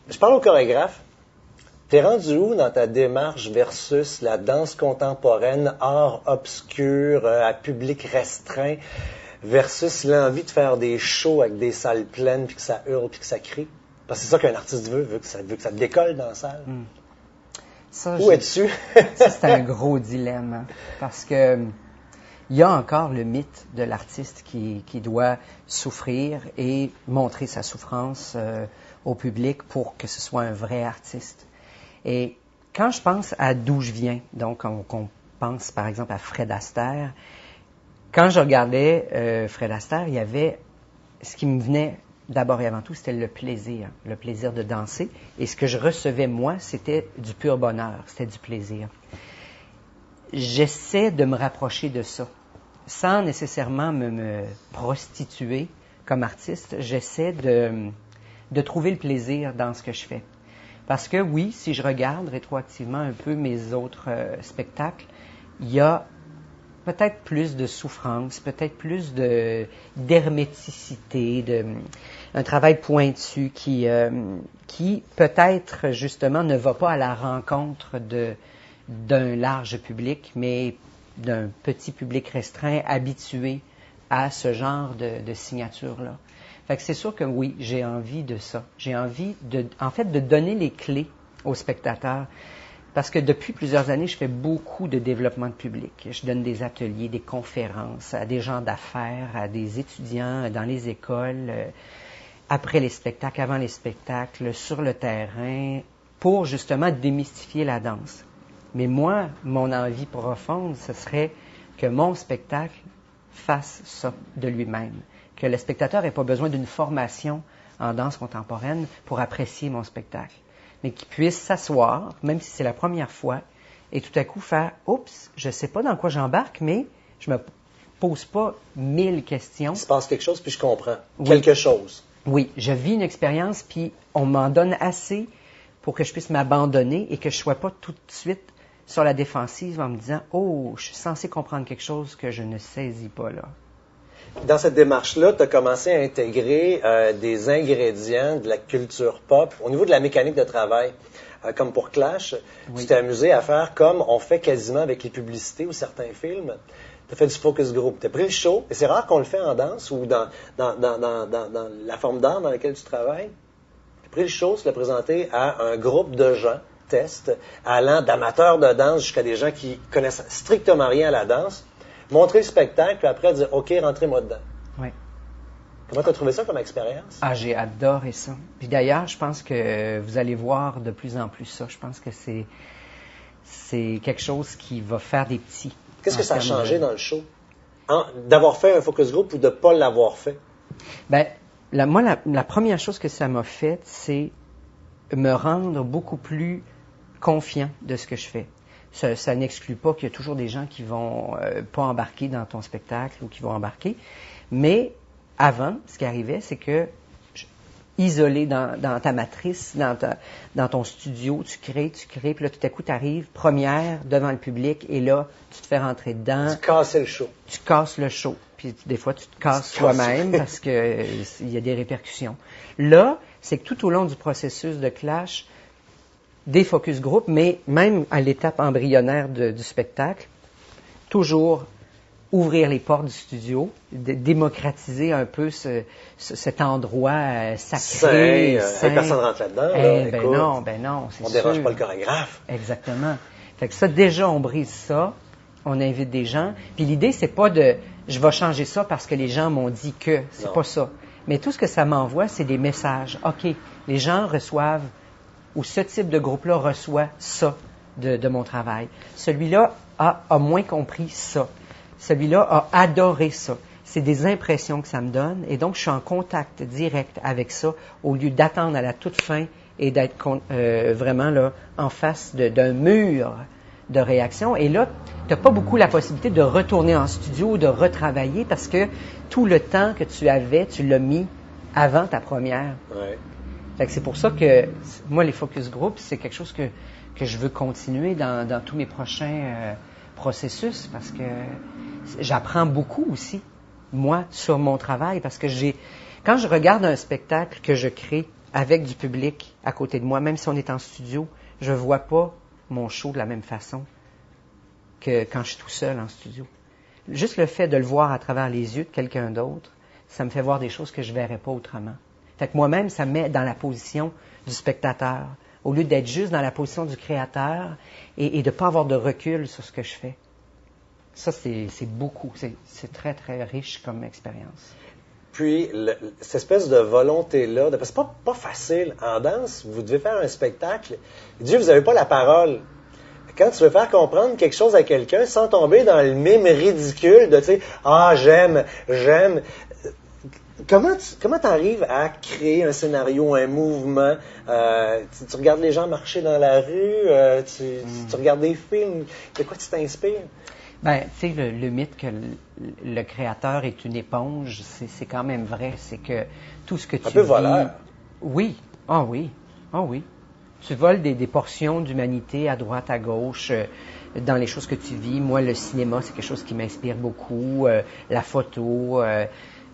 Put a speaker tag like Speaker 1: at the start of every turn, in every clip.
Speaker 1: Je parle au chorégraphe. T'es rendu où dans ta démarche versus la danse contemporaine, art obscur, à public restreint, versus l'envie de faire des shows avec des salles pleines, puis que ça hurle, puis que ça crie? Parce que c'est ça qu'un artiste veut que ça décolle dans la salle. Où es-tu?
Speaker 2: Ça, c'est un gros dilemme. Hein, parce que il y a encore le mythe de l'artiste qui doit souffrir et montrer sa souffrance au public pour que ce soit un vrai artiste. Et quand je pense à d'où je viens, donc on pense par exemple à Fred Astaire, quand je regardais Fred Astaire, il y avait ce qui me venait d'abord et avant tout, c'était le plaisir de danser. Et ce que je recevais moi, c'était du pur bonheur, c'était du plaisir. J'essaie de me rapprocher de ça, sans nécessairement me prostituer comme artiste. J'essaie de trouver le plaisir dans ce que je fais. Parce que oui, si je regarde rétroactivement un peu mes autres spectacles, il y a peut-être plus de souffrance, peut-être plus d'herméticité, un travail pointu qui peut-être justement ne va pas à la rencontre d'un large public, mais d'un petit public restreint habitué à ce genre de signature-là. Fait que c'est sûr que oui, j'ai envie de ça. J'ai envie de donner les clés aux spectateurs. Parce que depuis plusieurs années, je fais beaucoup de développement de public. Je donne des ateliers, des conférences à des gens d'affaires, à des étudiants dans les écoles, après les spectacles, avant les spectacles, sur le terrain, pour justement démystifier la danse. Mais moi, mon envie profonde, ce serait que mon spectacle fasse ça de lui-même. Que le spectateur n'ait pas besoin d'une formation en danse contemporaine pour apprécier mon spectacle. Mais qu'il puisse s'asseoir, même si c'est la première fois, et tout à coup faire « Oups, je ne sais pas dans quoi j'embarque, mais je me pose pas 1000 questions. »
Speaker 1: Il se passe quelque chose, puis je comprends.
Speaker 2: Oui.
Speaker 1: Quelque chose.
Speaker 2: Oui, je vis une expérience, puis on m'en donne assez pour que je puisse m'abandonner et que je ne sois pas tout de suite sur la défensive en me disant « Oh, je suis censé comprendre quelque chose que je ne saisis pas là. »
Speaker 1: Dans cette démarche-là, tu as commencé à intégrer des ingrédients de la culture pop au niveau de la mécanique de travail. Comme pour Clash, oui. Tu t'es amusé à faire comme on fait quasiment avec les publicités ou certains films. Tu as fait du focus group. Tu as pris le show, et c'est rare qu'on le fait en danse ou dans la forme d'art dans laquelle tu travailles. Tu as pris le show, tu l'as présenté à un groupe de gens, test, allant d'amateurs de danse jusqu'à des gens qui connaissent strictement rien à la danse. Montrer le spectacle, puis après dire « OK, rentrez-moi dedans ».
Speaker 2: Oui.
Speaker 1: Comment tu as trouvé ça comme expérience?
Speaker 2: Ah, j'ai adoré ça. Puis d'ailleurs, je pense que vous allez voir de plus en plus ça. Je pense que c'est quelque chose qui va faire des petits.
Speaker 1: Qu'est-ce que ça a changé dans le show? D'avoir fait un focus group ou de ne pas l'avoir fait?
Speaker 2: Bien, la première chose que ça m'a fait, c'est me rendre beaucoup plus confiant de ce que je fais. Ça n'exclut pas qu'il y a toujours des gens qui vont pas embarquer dans ton spectacle ou qui vont embarquer. Mais avant, ce qui arrivait, c'est que isolé dans ta matrice, dans ton studio, tu crées, puis là, tout à coup, tu arrives première devant le public et là, tu te fais rentrer dedans.
Speaker 1: Tu casses le show.
Speaker 2: Tu casses le show. Puis des fois, tu te casses toi-même parce que il y a des répercussions. Là, c'est que tout au long du processus de Clash, des focus group, mais même à l'étape embryonnaire du spectacle, toujours ouvrir les portes du studio, démocratiser un peu cet endroit sacré, sain.
Speaker 1: Personne rentre là-dedans.
Speaker 2: Ben non, c'est sûr.
Speaker 1: On ne dérange pas le chorégraphe.
Speaker 2: Exactement. Fait que ça, déjà, on brise ça, on invite des gens. Puis l'idée, c'est pas je vais changer ça parce que les gens m'ont dit que. C'est pas ça. Mais tout ce que ça m'envoie, c'est des messages. OK, les gens reçoivent, ou ce type de groupe-là reçoit ça de mon travail. Celui-là a moins compris ça. Celui-là a adoré ça. C'est des impressions que ça me donne. Et donc, je suis en contact direct avec ça au lieu d'attendre à la toute fin et d'être vraiment là en face d'un mur de réaction. Et là, tu n'as pas beaucoup la possibilité de retourner en studio ou de retravailler parce que tout le temps que tu avais, tu l'as mis avant ta première.
Speaker 1: Ouais.
Speaker 2: Fait que c'est pour ça que moi, les focus groups, c'est quelque chose que je veux continuer dans tous mes prochains processus parce que j'apprends beaucoup aussi, moi, sur mon travail parce que quand je regarde un spectacle que je crée avec du public à côté de moi, même si on est en studio, je vois pas mon show de la même façon que quand je suis tout seul en studio. Juste le fait de le voir à travers les yeux de quelqu'un d'autre, ça me fait voir des choses que je verrais pas autrement. Fait que moi-même, ça me met dans la position du spectateur, au lieu d'être juste dans la position du créateur et de pas avoir de recul sur ce que je fais. Ça, c'est beaucoup. C'est très, très riche comme expérience.
Speaker 1: Puis, cette espèce de volonté-là, parce que c'est pas facile. En danse, vous devez faire un spectacle. Dieu, vous n'avez pas la parole. Quand tu veux faire comprendre quelque chose à quelqu'un sans tomber dans le mime ridicule de, tu sais, ah, j'aime. Comment t'arrives à créer un scénario, un mouvement? Tu regardes les gens marcher dans la rue, tu regardes des films. De quoi tu t'inspires?
Speaker 2: Ben, tu sais, le mythe que le créateur est une éponge, c'est quand même vrai. C'est que tout ce que tu
Speaker 1: un peu
Speaker 2: vis...
Speaker 1: voleur.
Speaker 2: Oui. Ah oui. Ah oui. Tu voles des portions d'humanité à droite, à gauche, dans les choses que tu vis. Moi, le cinéma, c'est quelque chose qui m'inspire beaucoup. La photo,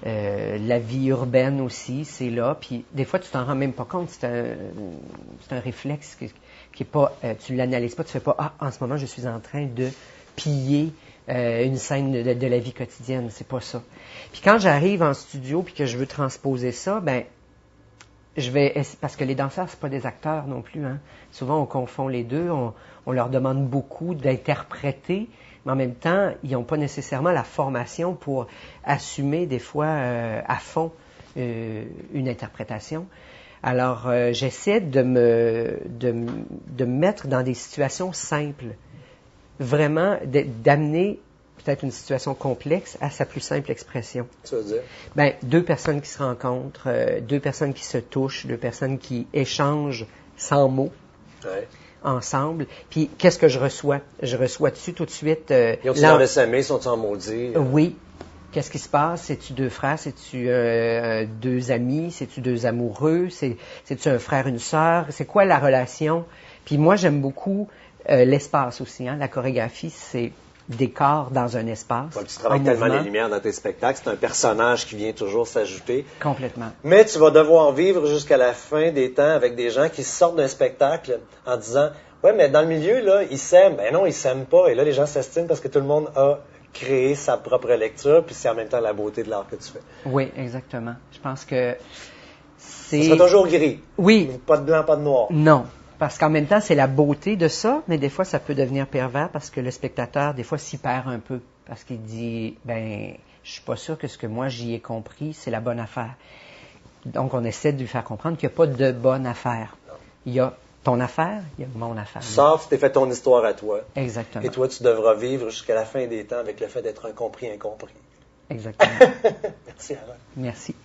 Speaker 2: la vie urbaine aussi, c'est là. Puis des fois, tu t'en rends même pas compte. C'est un réflexe qui est pas... tu l'analyses pas. Tu fais pas, ah, en ce moment, je suis en train de piller une scène de la vie quotidienne. C'est pas ça. Puis quand j'arrive en studio puis que je veux transposer ça, ben parce que les danseurs, c'est pas des acteurs non plus, hein. Souvent, on confond les deux. On leur demande beaucoup d'interpréter, mais en même temps, ils n'ont pas nécessairement la formation pour assumer des fois à fond une interprétation. Alors, j'essaie de me mettre dans des situations simples. Vraiment, d'amener peut-être une situation complexe à sa plus simple expression.
Speaker 1: Tu veux dire?
Speaker 2: Ben, deux personnes qui se rencontrent, deux personnes qui se touchent, deux personnes qui échangent sans mots ensemble. Puis, qu'est-ce que je reçois? Je reçois dessus tout de suite...
Speaker 1: Ils ont-ils l'air de s'aimer? Sont-ils en maudit?
Speaker 2: Oui. Qu'est-ce qui se passe? C'est-tu deux frères? C'est-tu deux amis? C'est-tu deux amoureux? C'est-tu un frère, une sœur? C'est quoi la relation? Puis moi, j'aime beaucoup l'espace aussi. Hein? La chorégraphie, c'est des corps dans un espace.
Speaker 1: Donc, tu travailles tellement les lumières dans tes spectacles, c'est un personnage qui vient toujours s'ajouter.
Speaker 2: Complètement.
Speaker 1: Mais tu vas devoir vivre jusqu'à la fin des temps avec des gens qui sortent d'un spectacle en disant « Ouais, mais dans le milieu, là, ils s'aiment. » Ben non, ils s'aiment pas. Et là, les gens s'estiment parce que tout le monde a créé sa propre lecture, puis c'est en même temps la beauté de l'art que tu fais.
Speaker 2: Oui, exactement. Je pense que c'est...
Speaker 1: Ça sera toujours gris.
Speaker 2: Oui.
Speaker 1: Pas de blanc, pas de noir.
Speaker 2: Non. Parce qu'en même temps, c'est la beauté de ça, mais des fois, ça peut devenir pervers parce que le spectateur, des fois, s'y perd un peu. Parce qu'il dit, ben, je suis pas sûr que ce que moi, j'y ai compris, c'est la bonne affaire. Donc, on essaie de lui faire comprendre qu'il n'y a pas de bonne affaire. Il y a ton affaire, il y a mon affaire.
Speaker 1: Sauf si tu fait ton histoire à toi.
Speaker 2: Exactement.
Speaker 1: Et toi, tu devras vivre jusqu'à la fin des temps avec le fait d'être un compris incompris.
Speaker 2: Exactement.
Speaker 1: Merci, Aaron.
Speaker 2: Merci.